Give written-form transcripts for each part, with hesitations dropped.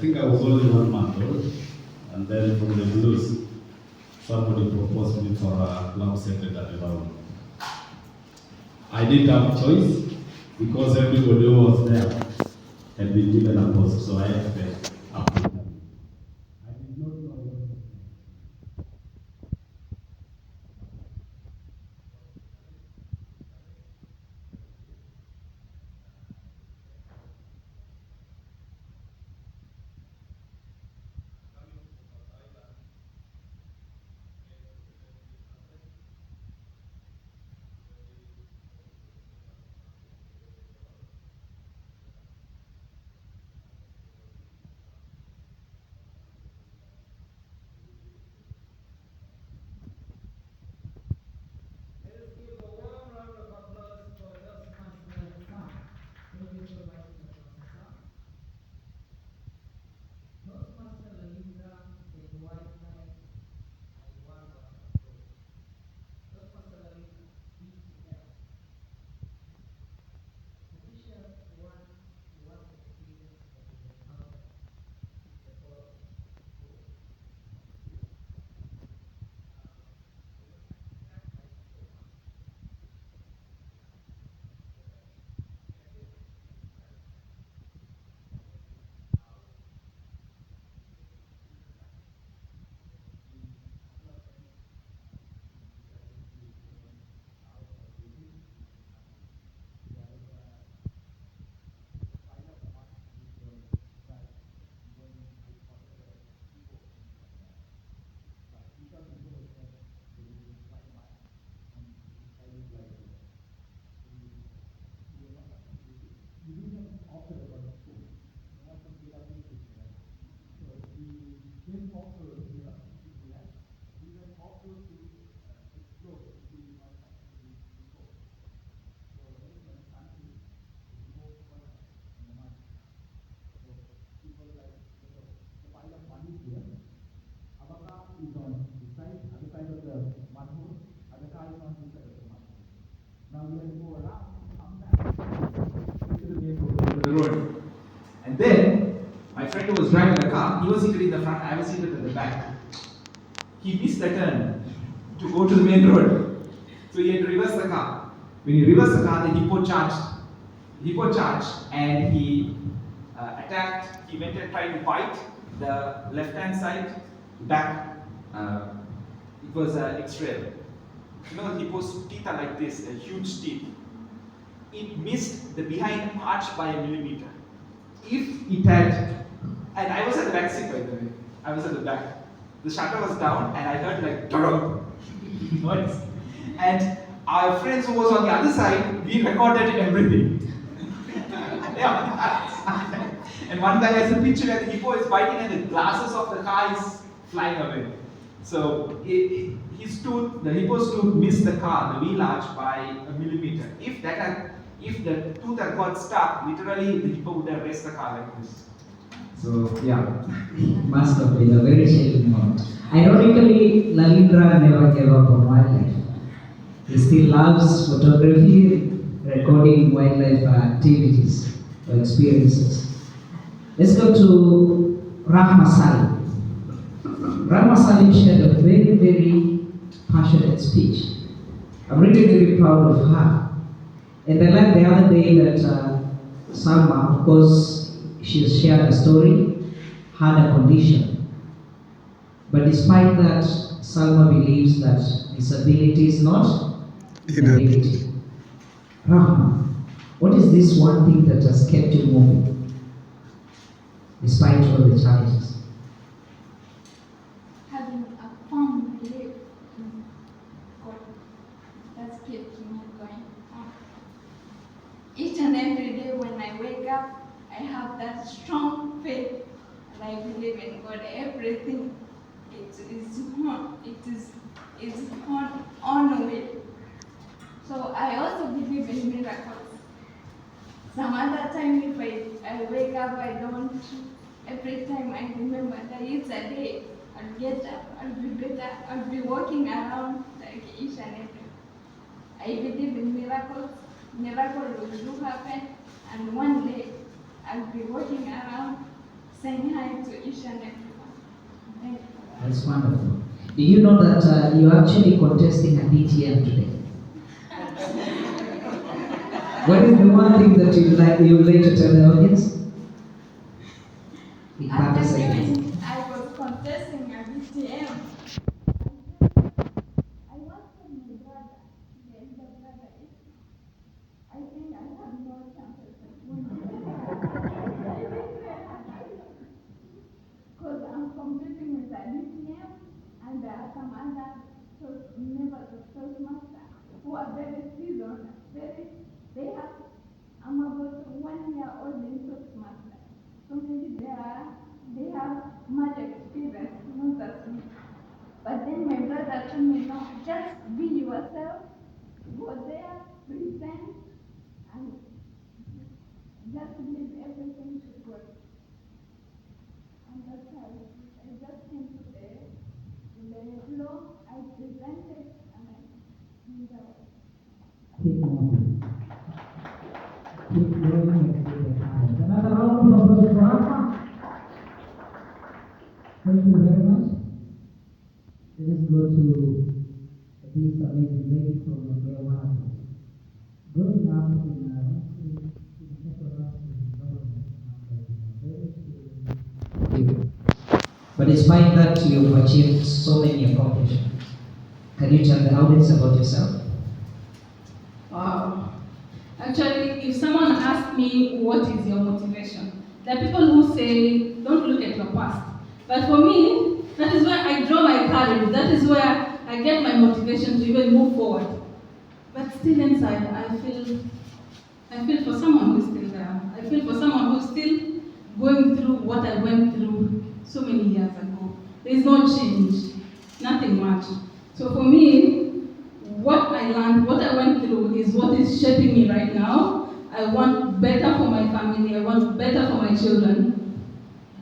think I was only 1 month old, and then from the blues, somebody proposed me for a club secretary role. I didn't have a choice because everybody who was there had been given a post, so I had to apply. I did not know what was next. Let's give a warm round of applause for Toastmasters. Thank you so much, Mr. Professor. Toastmaster Lalindra and wildlife and one of approach. Toastmaster Lalindra, BTL. Official one work experience that is encountered the following. Is on this side, other side of the mud hole, other car is on this side of the mud hole. Now we have to go around, come back to the main road, to the road. And then my friend who was driving the car, he was seated in the front, I was seated at the back. He missed the turn to go to the main road. So he had to reverse the car. When he reversed the car, the hippo charged and he attacked, he went and tried to bite the left hand side back. It was X-ray. You know, the hippo's teeth are like this, a huge teeth. It missed the behind arch by a millimeter. If it had, and I was at the back seat by the way, I was at the back. The shutter was down and I heard like noise. And our friends who was on the other side, we recorded everything. Yeah. And one guy has a picture where the hippo is biting and the glasses of the car is flying away. So his tooth, the hippo's tooth missed the car, the wheel arch by a millimeter. If the tooth had got stuck, literally the hippo would have raced the car like this. So yeah. Must have been a very chilling moment. Ironically, Lalindra never gave up on wildlife. He still loves photography, recording wildlife activities or experiences. Let's go to Rahma Salim. Rahma Salim shared a very, very passionate speech. I'm really, really proud of her. And I like the other day that Salma, of course, she shared a story, had a condition. But despite that, Salma believes that disability is not inability. Rahma, what is this one thing that has kept you moving, despite all the challenges? Having a firm belief in God, that's kept me going on. Each and every day when I wake up, I have that strong faith and I believe in God. Everything it is on way. So I also believe in miracles. Some other time if I wake up, I don't. Every time I remember that it's a day, I'll get up, I'll be better, I'll be walking around like each and every. I believe in miracles. Miracles will do happen, and one day I'll be walking around saying hi to each and everyone. Thank you. That's wonderful. Did you know that you're actually contesting a DTM today? What is the one thing that you would like to tell the audience? In At 30 the seconds. beginning, I was contesting a BTM. I wanted my brother, the elder brother. I think I have no chances of winning. Because I'm competing with a DTM and there are some other members of Toastmasters who are very seasoned. They have, I'm about 1 year old in Toastmasters. So maybe they have much experience, not as me. But then my brother told me, no, just be yourself, go there, present, and just leave everything to God. And that's how I just came to the floor, I presented, and I did that. Keep moving. Keep growing and keep it high. Another round of applause for Alpha. Thank you very much. Let us go to this amazing lady from Mombasa. Growing up in a secular environment, but despite that, you've achieved so many accomplishments. Can you tell the audience about yourself? Wow. Actually, if someone asks me what is your motivation, there are people who say, don't look at your past. But for me, that is where I draw my courage. That is where I get my motivation to even move forward. But still inside, I feel for someone who's still there. I feel for someone who's still going through what I went through so many years ago. There is no change, nothing much. So for me, what I learned, what I went through is what is shaping me right now. I want better for my family, I want better for my children,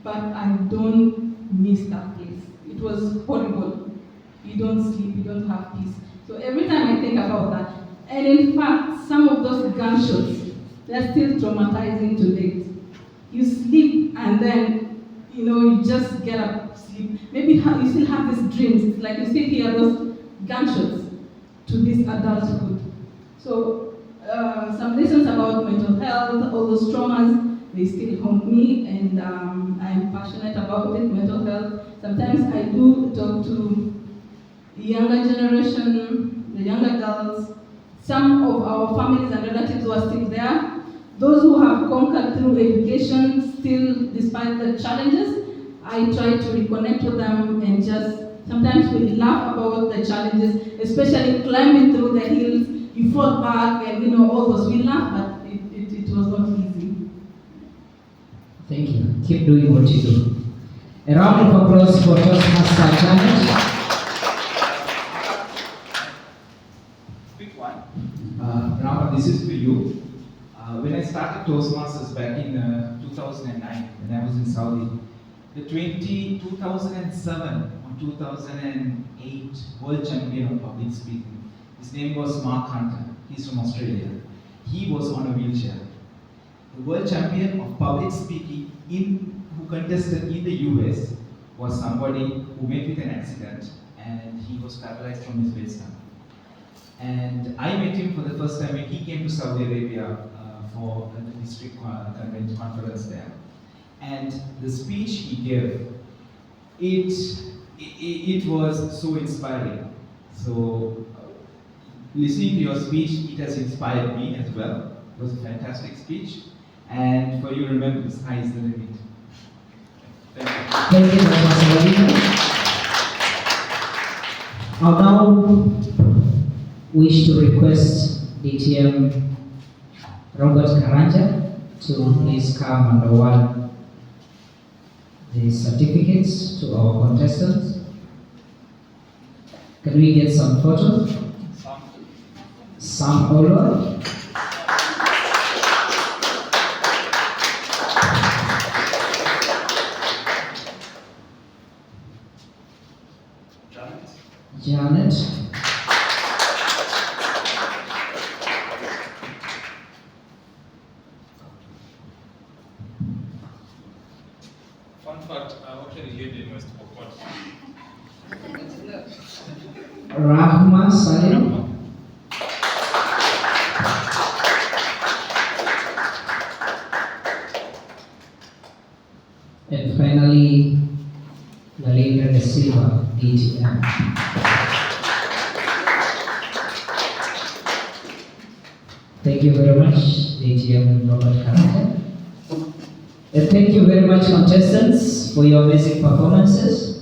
but I don't miss that place. It was horrible. You don't sleep, you don't have peace. So every time I think about that, and in fact, some of those gunshots, they're still traumatizing to date. You sleep and then, you just get up, sleep. Maybe you still have these dreams. It's like you still hear those gunshots to this adulthood. So some lessons about mental health, all those traumas, they still haunt me, and I'm passionate about it, mental health. Sometimes I do talk to the younger generation, the younger girls, some of our families and relatives who are still there, those who have conquered through education, still despite the challenges. I try to reconnect with them and just, sometimes we laugh about the challenges, especially climbing through the hills, you fall back and all those, we laugh, but it was not easy. Thank you. Keep doing what you do. A round of applause for Toastmaster Challenge. Quick one. Rama, this is for you. When I started Toastmasters back in 2009, when I was in Saudi, the 2007 or 2008 World Champion of Public Speaking, his name was Mark Hunter. He's from Australia. He was on a wheelchair. The World Champion of Public Speaking who contested in the US was somebody who met with an accident and he was paralyzed from his waist down. And I met him for the first time when he came to Saudi Arabia for a district conference there. And the speech he gave, it was so inspiring. So listening to your speech, it has inspired me as well. It was a fantastic speech. And for you, remember, the sky is the limit. Thank you. Thank you very much, I'll now wish to request DTM Robert Karanja to please come and award the certificates to our contestants. Can we get some photos? Sam Olo. Janet. Fun fact, I actually lived in West Pokot. Rahma Salim. And finally, Lalina De Silva, DTM. Thank you very much, DTM Robert Karaka. And thank you very much, contestants, for your amazing performances.